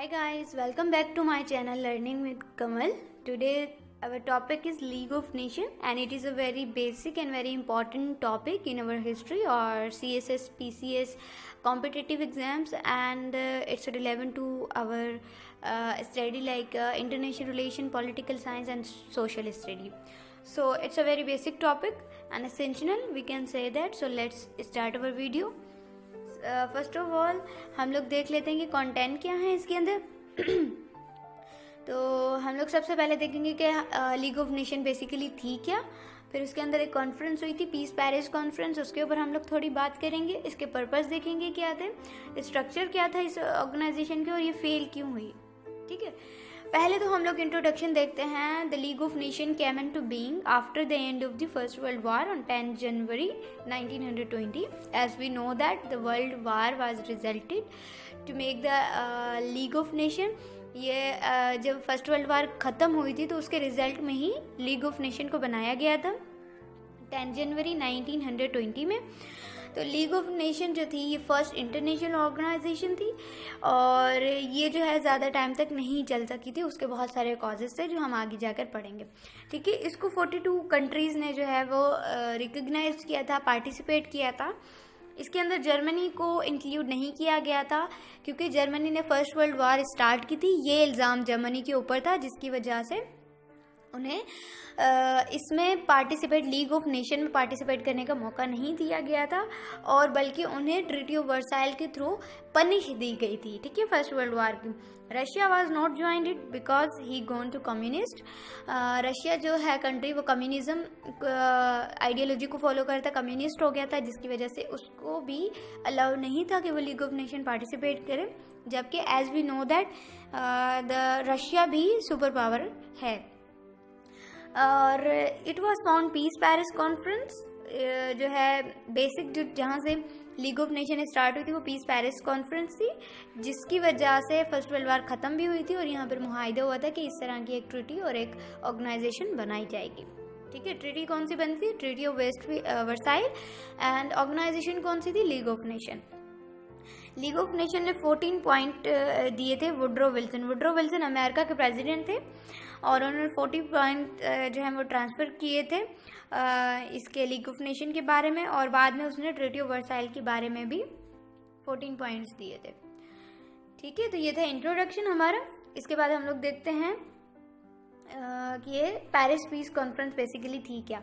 Hi guys, welcome back to my channel Learning with Kamal. Today our topic is League of Nations and it is a very basic and very important topic in our history or CSS, PCS competitive exams, and it's relevant to our study like international relation, political science and social study. So it's a very basic topic and essential, we can say that. So let's start our video. First of all हम लोग देख लेते हैं कि content क्या है इसके अंदर. तो हम लोग सबसे पहले देखेंगे कि लीग ऑफ नेशन बेसिकली थी क्या. फिर उसके अंदर एक कॉन्फ्रेंस हुई थी, पीस पेरिस कॉन्फ्रेंस, उसके ऊपर हम लोग थोड़ी बात करेंगे. इसके पर्पस देखेंगे क्या थे, स्ट्रक्चर क्या था इस ऑर्गेनाइजेशन के और ये फेल क्यों हुई. ठीक है, पहले तो हम लोग इंट्रोडक्शन देखते हैं. The League of Nation came into being after the end of the First World War on 10 January 1920. As we know that the world war was resulted to make the League of Nation. ये जब first World वार ख़त्म हुई थी तो उसके result में ही league of nation को बनाया गया था 10 जनवरी 1920 में. तो लीग ऑफ नेशन जो थी ये फर्स्ट इंटरनेशनल ऑर्गेनाइजेशन थी और ये जो है ज़्यादा टाइम तक नहीं चल सकी थी. उसके बहुत सारे कॉजेज़ थे जो हम आगे जाकर पढ़ेंगे. ठीक है, इसको 42 कंट्रीज़ ने जो है वो रिकग्नाइज किया था, पार्टिसिपेट किया था. इसके अंदर जर्मनी को इंक्लूड नहीं किया गया था क्योंकि जर्मनी ने फर्स्ट वर्ल्ड वार स्टार्ट की थी. ये इल्ज़ाम जर्मनी के ऊपर था जिसकी वजह से उन्हें इसमें पार्टिसिपेट, लीग ऑफ नेशन में पार्टिसिपेट करने का मौका नहीं दिया गया था और बल्कि उन्हें ट्रीटी ऑफ वर्साइल के थ्रू पनिश दी गई थी. ठीक है, फर्स्ट वर्ल्ड वार की. Russia was not joined it because he gone to communist. Russia जो है कंट्री वो कम्युनिज्म आइडियोलॉजी को फॉलो करता, कम्युनिस्ट हो गया था, जिसकी वजह से उसको भी अलाउ नहीं था कि वो लीग ऑफ नेशन पार्टिसिपेट करे. जबकि as we know that the Russia भी सुपर पावर है. और it was found peace Paris conference जो है बेसिक, जो जहाँ से लीग ऑफ नेशन स्टार्ट हुई थी वो पीस पेरिस कॉन्फ्रेंस थी, जिसकी वजह से फर्स्ट वर्ल्ड वार ख़त्म भी हुई थी और यहाँ पर मुआहिदा हुआ था कि इस तरह की एक ट्रीटी और एक ऑर्गेनाइजेशन बनाई जाएगी. ठीक है, ट्रीटी कौन सी बनी थी, Treaty of Versailles, and organisation कौन सी थी, League of Nation. League of Nation ने 14 पॉइंट दिए थे वुड्रो विल्सन अमेरिका के प्रेसिडेंट थे और उन्होंने 40 पॉइंट जो है वो ट्रांसफ़र किए थे इसके लीग ऑफ नेशन के बारे में, और बाद में उसने ट्रीटी ऑफ वर्साइल के बारे में भी 14 पॉइंट्स दिए थे. ठीक है, तो ये था इंट्रोडक्शन हमारा. इसके बाद हम लोग देखते हैं कि ये पेरिस पीस कॉन्फ्रेंस बेसिकली थी क्या.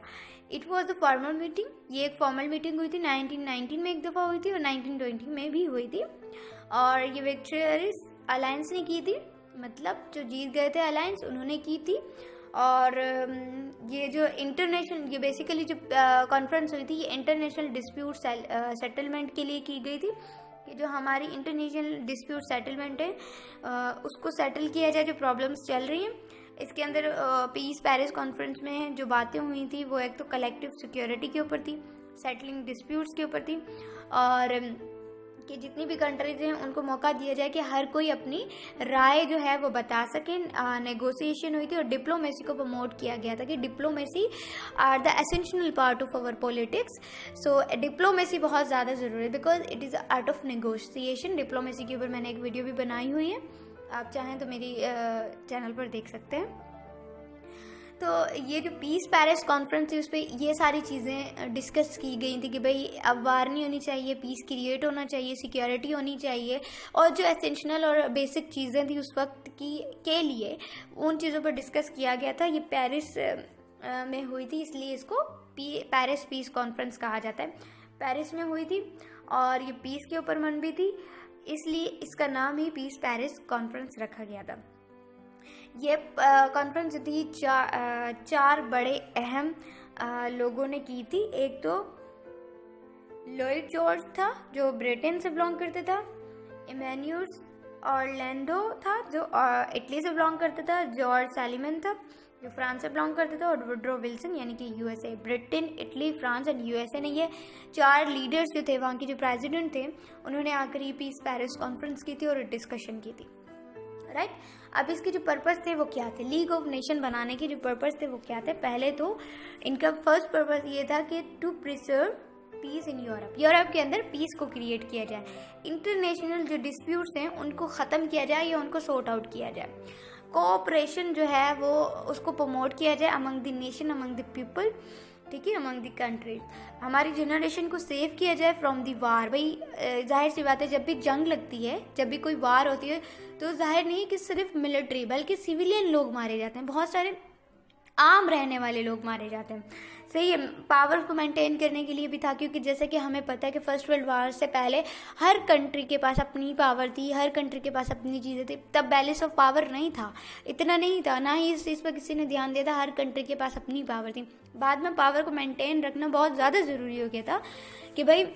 It was the formal meeting. ये एक फॉर्मल मीटिंग हुई थी 1919 में एक दफ़ा हुई थी और 1920 में भी हुई थी. और ये विक्टोरियस अलायंस ने की थी, मतलब जो जीत गए थे अलायंस उन्होंने की थी. और ये जो इंटरनेशनल, ये बेसिकली जो कॉन्फ्रेंस हुई थी ये इंटरनेशनल डिस्प्यूट सेटलमेंट के लिए की गई थी कि जो हमारी इंटरनेशनल डिस्प्यूट सेटलमेंट है उसको सेटल किया जाए, जो प्रॉब्लम्स चल रही हैं. इसके अंदर पीस पेरिस कॉन्फ्रेंस में जो बातें हुई थी वो एक तो कलेक्टिव सिक्योरिटी के ऊपर थी, सेटलिंग डिस्प्यूट्स के ऊपर थी, और कि जितनी भी कंट्रीज हैं उनको मौका दिया जाए कि हर कोई अपनी राय जो है वो बता सके. नेगोशिएशन हुई थी और डिप्लोमेसी को प्रमोट किया गया था कि diplomacy are the essential part of our politics. So diplomacy बहुत ज़्यादा ज़रूरी है because it is art of negotiation. Diplomacy के ऊपर मैंने एक वीडियो भी बनाई हुई है, आप चाहें तो मेरी चैनल पर देख सकते हैं. तो ये जो पीस पेरिस कॉन्फ्रेंस थी उस पर ये सारी चीज़ें डिस्कस की गई थी कि भाई अब वार नहीं होनी चाहिए, पीस क्रिएट होना चाहिए, सिक्योरिटी होनी चाहिए, और जो एसेंशियल और बेसिक चीज़ें थी उस वक्त की के लिए उन चीज़ों पर डिस्कस किया गया था. ये पेरिस में हुई थी इसलिए इसको पेरिस पीस कॉन्फ्रेंस कहा जाता है. पेरिस में हुई थी और ये पीस के ऊपर मन भी थी, इसलिए इसका नाम ही पीस पेरिस कॉन्फ्रेंस रखा गया था. ये कॉन्फ्रेंस थी चार बड़े अहम लोगों ने की थी. एक तो लॉयड जॉर्ज था जो ब्रिटेन से बिलोंग करता था, इमैनुअल ऑरलैंडो था जो इटली से बिलोंग करता था, जॉर्ज सैलिमन था जो फ्रांस से बिलोंग करता था, और वुड्रो विल्सन यानी कि USA. Britain, Italy, France and USA ने ये चार लीडर्स जो थे, वहाँ के जो प्रेसिडेंट थे, उन्होंने आकर ये पीस पेरिस कॉन्फ्रेंस की थी और डिस्कशन की थी. राइट. अब इसके जो पर्पस थे वो क्या थे, लीग ऑफ नेशन बनाने के जो पर्पस थे वो क्या थे. पहले तो इनका फर्स्ट पर्पस ये था कि to preserve peace in Europe के अंदर पीस को क्रिएट किया जाए, इंटरनेशनल जो डिस्प्यूट्स हैं उनको ख़त्म किया जाए या उनको सॉर्ट आउट किया जाए, कोऑपरेशन जो है वो उसको प्रमोट किया जाए among the nation, among the people, ठीक है, अमंग द कंट्रीज, हमारी जनरेशन को सेव किया जाए फ्रॉम द वार। भाई जाहिर सी बात है, जब भी जंग लगती है, जब भी कोई वार होती है, तो जाहिर नहीं कि सिर्फ मिलिट्री बल्कि सिविलियन लोग मारे जाते हैं, बहुत सारे आम रहने वाले लोग मारे जाते हैं। सही है, पावर को मेंटेन करने के लिए भी था, क्योंकि जैसे कि हमें पता है कि फर्स्ट वर्ल्ड वार से पहले हर कंट्री के पास अपनी पावर थी, हर कंट्री के पास अपनी चीज़ें थी, तब बैलेंस ऑफ पावर नहीं था, इतना नहीं था, ना ही इस चीज़ पर किसी ने ध्यान दिया था, हर कंट्री के पास अपनी पावर थी। बाद में पावर को मेंटेन रखना बहुत ज़्यादा ज़रूरी हो गया था कि भाई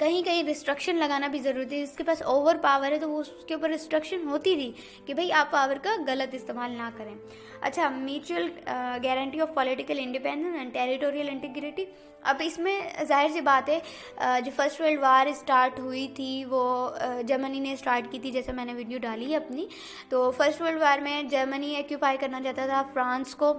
कहीं कहीं रिस्ट्रिक्शन लगाना भी ज़रूरी है, जिसके पास ओवर पावर है तो वो उसके ऊपर रिस्ट्रिक्शन होती थी कि भाई आप पावर का गलत इस्तेमाल ना करें। अच्छा, mutual guarantee of political independence and territorial integrity. अब इसमें जाहिर सी बात है, जो फर्स्ट वर्ल्ड वार स्टार्ट हुई थी वो जर्मनी ने स्टार्ट की थी, जैसे मैंने वीडियो डाली है अपनी। तो फर्स्ट वर्ल्ड वार में जर्मनी ऑक्यूपाई करना चाहता था फ्रांस को,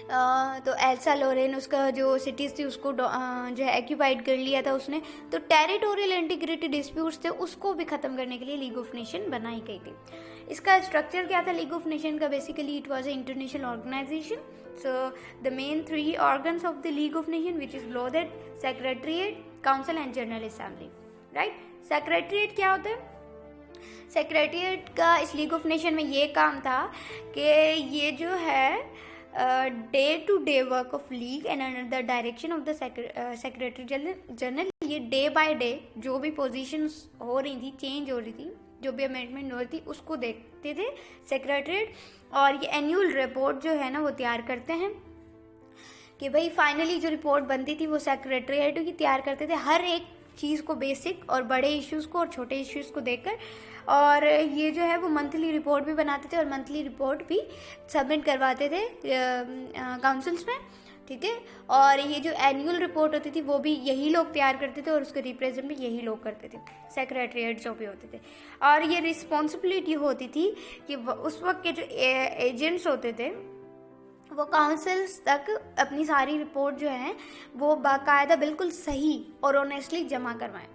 तो एल्सा लोरेन उसका जो सिटीज़ थी उसको जो है एक्यूपाइड कर लिया था उसने। तो टेरिटोरियल इंटीग्रिटी डिस्प्यूट्स थे उसको भी ख़त्म करने के लिए लीग ऑफ नेशन बनाई गई थी। इसका स्ट्रक्चर क्या था लीग ऑफ नेशन का? Basically it was a international organisation. So the main 3 organs of the League of Nation which is below that secretariat, council and general assembly, right. Secretariat क्या होता है? सेक्रेटरीट का इस league of nation में ये काम था कि ये जो है day to day work of league and under the direction of the secretary general, ये डे बाय डे जो भी पोजीशंस हो रही थी, चेंज हो रही थी, जो भी अमेंडमेंट हो रही थी, उसको देखते थे सेक्रेटरीट। और ये एनुअल रिपोर्ट जो है ना वो तैयार करते हैं कि भाई फाइनली जो रिपोर्ट बनती थी वो सेक्रेटरीट की तैयार करते थे, हर एक चीज़ को, बेसिक और बड़े इश्यूज़ को और छोटे इश्यूज़ को देखकर। और ये जो है वो मंथली रिपोर्ट भी बनाते थे और मंथली रिपोर्ट भी सबमिट करवाते थे काउंसिल्स में, ठीक है। और ये जो एनुअल रिपोर्ट होती थी वो भी यही लोग तैयार करते थे और उसके रिप्रेजेंट भी यही लोग करते थे, सेक्रेटरीट जो भी होते थे। और ये रिस्पॉन्सिबिलिटी होती थी कि उस वक्त के जो एजेंट्स होते थे वो काउंसिल्स तक अपनी सारी रिपोर्ट जो है वो बाकायदा बिल्कुल सही और ऑनेस्टली जमा करवाएं।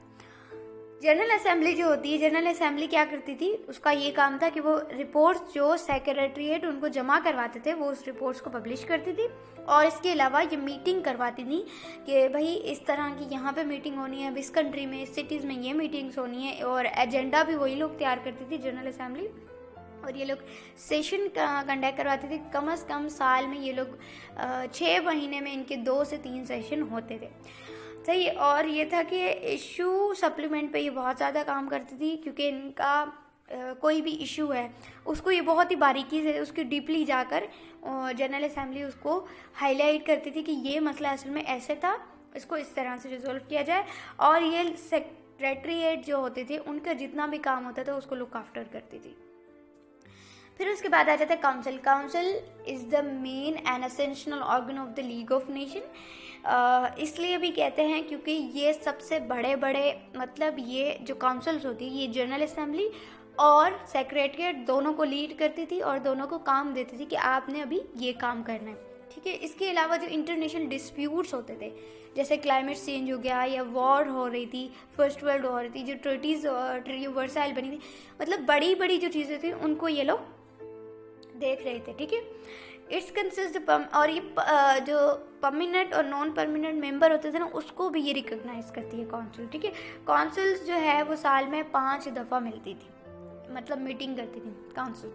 जनरल असेंबली जो होती है, जनरल असेंबली क्या करती थी, उसका ये काम था कि वो रिपोर्ट्स जो सेक्रेटरीट उनको जमा करवाते थे वो उस रिपोर्ट्स को पब्लिश करती थी। और इसके अलावा ये मीटिंग करवाती थी कि भाई इस तरह की यहाँ पे मीटिंग होनी है, अब इस कंट्री में, इस सिटीज़ में ये मीटिंग्स होनी है, और एजेंडा भी वही लोग तैयार करती थी जनरल असेंबली। और ये लोग सेशन कंडक्ट करवाते थे, कम से कम साल में ये लोग 6 महीने में इनके 2 से 3 सेशन होते थे, सही। और ये था कि इशू सप्लीमेंट पे ये बहुत ज़्यादा काम करती थी, क्योंकि इनका कोई भी इशू है उसको ये बहुत ही बारीकी से उसकी डीपली जाकर जनरल असेंबली उसको हाईलाइट करती थी कि ये मसला असल में ऐसे था, इसको इस तरह से रिजोल्व किया जाए। और ये सेक्रेटरीट जो होते थे उनका जितना भी काम होता था उसको लुक आफ्टर करती थी। फिर उसके बाद आ जाता है council. Council is the main and essential organ of the League of nation. इसलिए भी कहते हैं क्योंकि ये सबसे बड़े मतलब ये जो काउंसिल्स होती है ये जनरल असेंबली और सेक्रेटरीट दोनों को लीड करती थी और दोनों को काम देती थी कि आपने अभी ये काम करना है, ठीक है। इसके अलावा जो इंटरनेशनल डिस्प्यूट्स होते थे, जैसे क्लाइमेट चेंज हो गया या वॉर हो रही थी, फर्स्ट वर्ल्ड वॉर हो रही थी, जो ट्रीटी वर्साइल बनी थी, मतलब बड़ी बड़ी जो चीज़ें थी उनको ये लोग देख रहे थे, ठीक है। इट्स कंसिस्ट और ये जो परमानेंट और नॉन परमानेंट मेंबर होते थे ना उसको भी ये रिकॉग्नाइज करती है काउंसिल, ठीक है। काउंसिल्स जो है वो साल में 5 दफ़ा मिलती थी, मतलब मीटिंग करती थी काउंसिल,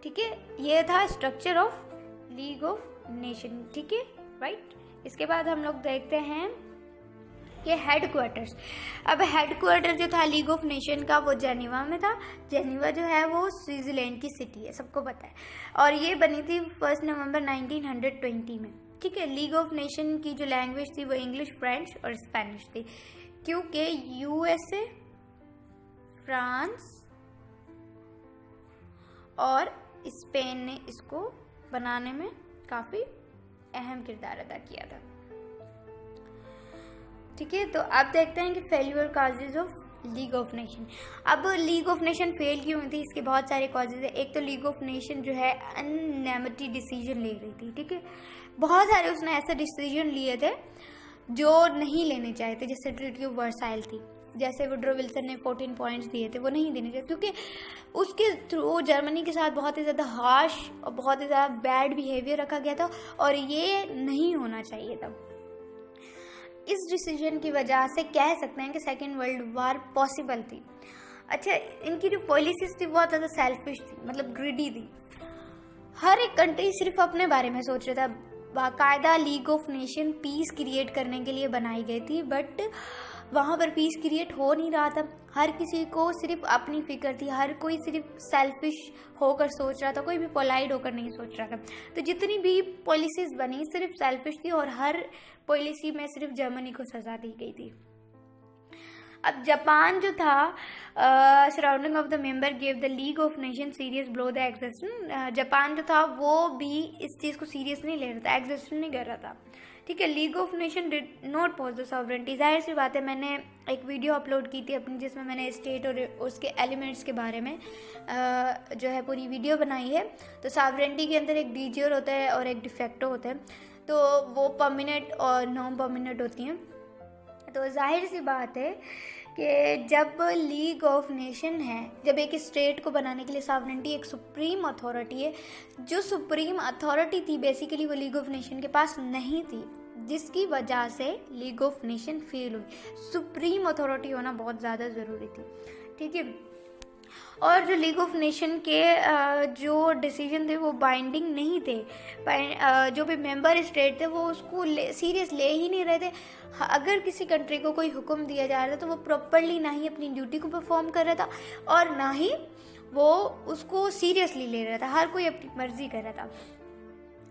ठीक है। ये था structure of league of nation, ठीक है, राइट। इसके बाद हम लोग देखते हैं कि हेडक्वार्टर्स। अब हेडक्वार्टर जो था लीग ऑफ नेशन का वो जेनीवा में था। जेनीवा जो है वो स्विट्जरलैंड की सिटी है, सबको पता है, और ये बनी थी 1 नवंबर 1920 में, ठीक है। लीग ऑफ नेशन की जो लैंग्वेज थी वो इंग्लिश, फ्रेंच और स्पेनिश थी, क्योंकि यूएसए, फ्रांस और स्पेन ने इसको बनाने में काफ़ी अहम किरदार अदा किया था, ठीक है। तो अब देखते हैं कि failure causes of league of nation. अब लीग ऑफ नेशन फेल क्यों हुई थी, इसके बहुत सारे कॉजेज है। एक तो लीग ऑफ नेशन जो है अननेमिटी डिसीजन ले रही थी, ठीक है। बहुत सारे उसने ऐसे डिसीजन लिए थे जो नहीं लेने चाहिए थे, जैसे ट्रीटी ऑफ वर्साइल थी, जैसे वुड्रो विल्सन ने 14 पॉइंट्स दिए थे, वो नहीं देने चाहिए, क्योंकि उसके थ्रू जर्मनी के साथ बहुत ही ज़्यादा हार्श और बहुत ही ज़्यादा बैड बिहेवियर रखा गया था, और ये नहीं होना चाहिए था। इस डिसीजन की वजह से कह सकते हैं कि सेकेंड वर्ल्ड वार पॉसिबल थी। अच्छा, इनकी जो पॉलिसीज थी बहुत ज़्यादा सेल्फिश थी, मतलब ग्रिडी थी। हर एक कंट्री सिर्फ अपने बारे में सोच रहा था। बाकायदा League of Nation peace create करने के लिए बनाई गई थी, बट वहाँ पर पीस क्रिएट हो नहीं रहा था। हर किसी को सिर्फ अपनी फिक्र थी, हर कोई सिर्फ सेल्फिश होकर सोच रहा था, कोई भी पोलाइट होकर नहीं सोच रहा था। तो जितनी भी पॉलिसीज बनी सिर्फ सेल्फिश थी, और हर पॉलिसी में सिर्फ जर्मनी को सजा दी गई थी। अब जापान जो था, surrounding of the member give the League of nation serious blow the existence. Japan जो था वो भी इस चीज़ को सीरियस नहीं ले रहा था, एग्जिस्ट नहीं कर रहा था। ठीक है, league of nation did not pose the sovereignty. जाहिर सी बात है, मैंने एक वीडियो अपलोड की थी अपनी, जिसमें मैंने स्टेट और उसके एलिमेंट्स के बारे में जो है पूरी वीडियो बनाई है। तो सॉवरेंटी के अंदर एक डीजर होता है और एक डिफेक्टो होता है, तो वो परमानेंट और नॉन परमानेंट होती हैं। तो जाहिर सी बात है कि जब लीग ऑफ नेशन है, जब एक स्टेट को बनाने के लिए सॉवरेंटी एक सुप्रीम अथॉरिटी है, जो सुप्रीम अथॉरिटी थी बेसिकली वो लीग ऑफ नेशन के पास नहीं थी, जिसकी वजह से लीग ऑफ नेशन फेल हुई। सुप्रीम अथॉरिटी होना बहुत ज़्यादा ज़रूरी थी। ठीक है, और जो लीग ऑफ नेशन के जो डिसीजन थे वो बाइंडिंग नहीं थे। जो भी मेंबर स्टेट थे वो उसको सीरियस ले ही नहीं रहे थे। अगर किसी कंट्री को कोई हुक्म दिया जा रहा था तो वो प्रॉपरली ना ही अपनी ड्यूटी को परफॉर्म कर रहा था और ना ही वो उसको सीरियसली ले रहा था। हर कोई अपनी मर्जी कर रहा था।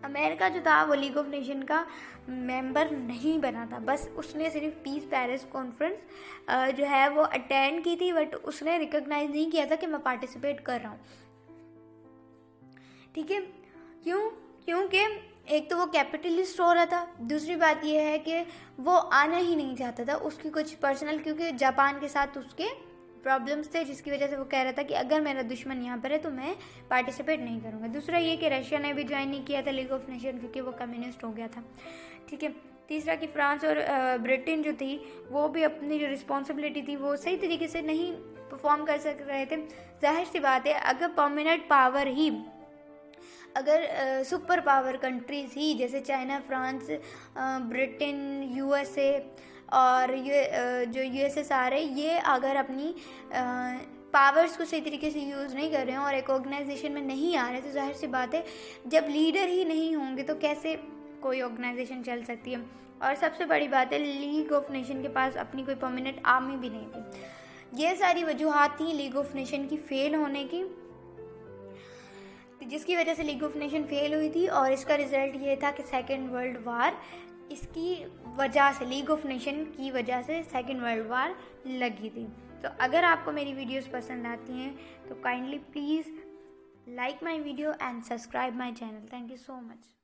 अमेरिका जो था वो लीग ऑफ नेशन का मेंबर नहीं बना था, बस उसने सिर्फ पीस पेरिस कॉन्फ्रेंस जो है वो अटेंड की थी, बट उसने रिकॉग्नाइज नहीं किया था कि मैं पार्टिसिपेट कर रहा हूँ। ठीक है, क्योंकि एक तो वो कैपिटलिस्ट हो रहा था, दूसरी बात ये है कि वो आना ही नहीं चाहता था। उसकी कुछ पर्सनल, क्योंकि जापान के साथ उसके प्रॉब्लम्स थे, जिसकी वजह से वो कह रहा था कि अगर मेरा दुश्मन यहाँ पर है तो मैं पार्टिसिपेट नहीं करूँगा। दूसरा ये कि रशिया ने भी ज्वाइन नहीं किया था लीग ऑफ नेशन, क्योंकि वो कम्युनिस्ट हो गया था। ठीक है, तीसरा कि फ्रांस और ब्रिटेन जो थी वो भी अपनी जो रिस्पॉन्सिबिलिटी थी वो सही तरीके से नहीं परफॉर्म कर सक रहे थे। जाहिर सी बात है, अगर परमानेंट पावर ही, अगर सुपर पावर कंट्रीज ही जैसे चाइना, फ्रांस, ब्रिटेन, यूएसए और ये जो यूएसएसआर है, ये अगर अपनी पावर्स को सही तरीके से यूज़ नहीं कर रहे हैं और एक ऑर्गेनाइजेशन में नहीं आ रहे, तो जाहिर सी बात है जब लीडर ही नहीं होंगे तो कैसे कोई ऑर्गेनाइजेशन चल सकती है। और सबसे बड़ी बात है, लीग ऑफ नेशन के पास अपनी कोई परमानेंट आर्मी भी नहीं थी। ये सारी वजूहात थी लीग ऑफ नेशन की फेल होने की, जिसकी वजह से लीग ऑफ नेशन फेल हुई थी। और इसका रिजल्ट ये था कि सेकेंड वर्ल्ड वार, इसकी वजह से, लीग ऑफ नेशन की वजह से सेकेंड वर्ल्ड वार लगी थी। तो अगर आपको मेरी वीडियोस पसंद आती हैं तो kindly please like my video and subscribe my channel. Thank you so much.